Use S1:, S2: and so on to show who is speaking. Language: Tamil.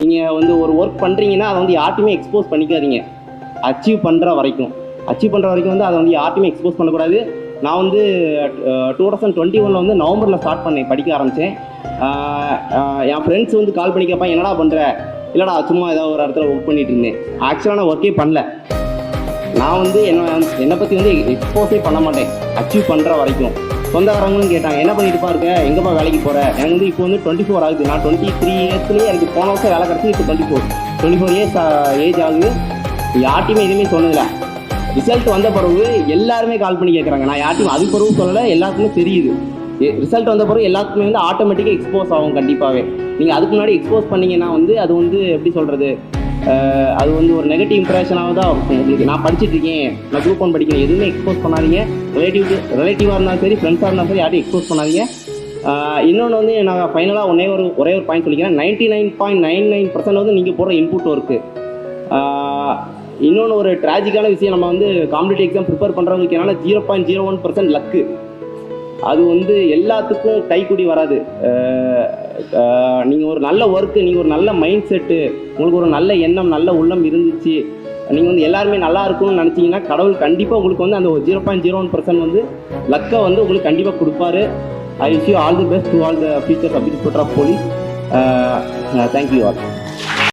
S1: நீங்கள் வந்து ஒரு ஒர்க் பண்ணுறீங்கன்னா அதை வந்து யார்ட்டையுமே எக்ஸ்போஸ் பண்ணிக்காதீங்க. அச்சீவ் பண்ணுற வரைக்கும் வந்து அதை வந்து யார்ட்டையுமே எக்ஸ்போஸ் பண்ணக்கூடாது. நான் வந்து 2021 வந்து நவம்பரில் ஸ்டார்ட் பண்ணேன், படிக்க ஆரம்பித்தேன். என் ஃப்ரெண்ட்ஸ் வந்து கால் பண்ணி கேட்பான், என்னடா பண்ணுற? இல்லைடா சும்மா ஏதாவது ஒரு இடத்துல ஒர்க் பண்ணிட்டு இருந்தேன். ஆக்சுவலாக நான் ஒர்க்கே பண்ணல. நான் வந்து என்னை பற்றி வந்து எக்ஸ்போஸே பண்ண மாட்டேன் அச்சீவ் பண்ணுற வரைக்கும். சொந்தக்காரங்களும் கேட்டாங்க, என்ன பண்ணிட்டுப்பா இருக்க, எங்கேப்பா வேலைக்கு போகிற? எனக்கு வந்து இப்போ வந்து 24 ஆகுது. நான் 23 இயர்ஸ்லேயே எனக்கு போன வருஷம் வேலை கிடச்சி, இப்போ 24 இயர்ஸ் ஏஜ் ஆகுது. யார்ட்டையுமே எதுவுமே சொன்னதில்லை. ரிசல்ட் வந்த பிறகு எல்லாருமே கால் பண்ணி கேட்குறாங்க. நான் யார்ட்டையும் அது பிறகு சொல்லலை, எல்லாத்துக்குமே தெரியுது. ரிசல்ட் வந்த பிறகு எல்லாத்துக்குமே வந்து ஆட்டோமேட்டிக்காக எக்ஸ்போஸ் ஆகும். கண்டிப்பாகவே நீங்கள் அதுக்கு முன்னாடி எக்ஸ்போஸ் பண்ணிங்கன்னா வந்து அது வந்து எப்படி சொல்கிறது, அது வந்து ஒரு நெகட்டிவ் இம்ப்ரெஷனாக தான் இருக்கும் உங்களுக்கு. நான் படிச்சுட்ருக்கேன், நான் குரூப் 1 படிக்கிறேன், எதுவுமே எக்ஸ்போஸ் பண்ணாதீங்க. ரிலேட்டிவாக இருந்தாலும் சரி, ஃப்ரெண்ட்ஸாக இருந்தாலும் சரி, யாரையும் எக்ஸ்போஸ் பண்ணாதீங்க. இன்னொன்று வந்து நான் ஃபைனலாக ஒரே ஒரு பாயிண்ட் சொல்லிக்கிறேன். 99.99% வந்து நீங்கள் போடுற இன்புட் ஒர்க்கு. இன்னொன்று ஒரு ட்ராஜிக்கான விஷயம், நம்ம வந்து காம்படிட்டிவ் எக்ஸாம் ப்ரிப்பேர் பண்ணுறவங்களுக்கு என்னால் 0.01% லக்கு. அது வந்து எல்லாத்துக்கும் கைக்கூடி வராது. நீங்கள் ஒரு நல்ல ஒர்க்கு, நீங்கள் ஒரு நல்ல மைண்ட் செட்டு, உங்களுக்கு ஒரு நல்ல எண்ணம், நல்ல உள்ளம் இருந்துச்சு, நீங்கள் வந்து எல்லாருமே நல்லா இருக்கும்னு நினச்சிங்கன்னா கடவுள் கண்டிப்பாக உங்களுக்கு வந்து அந்த 0.01% வந்து லக்கை வந்து உங்களுக்கு கண்டிப்பாக கொடுப்பாரு. I wish you all the best to all the future sub inspector of police. Thank you all.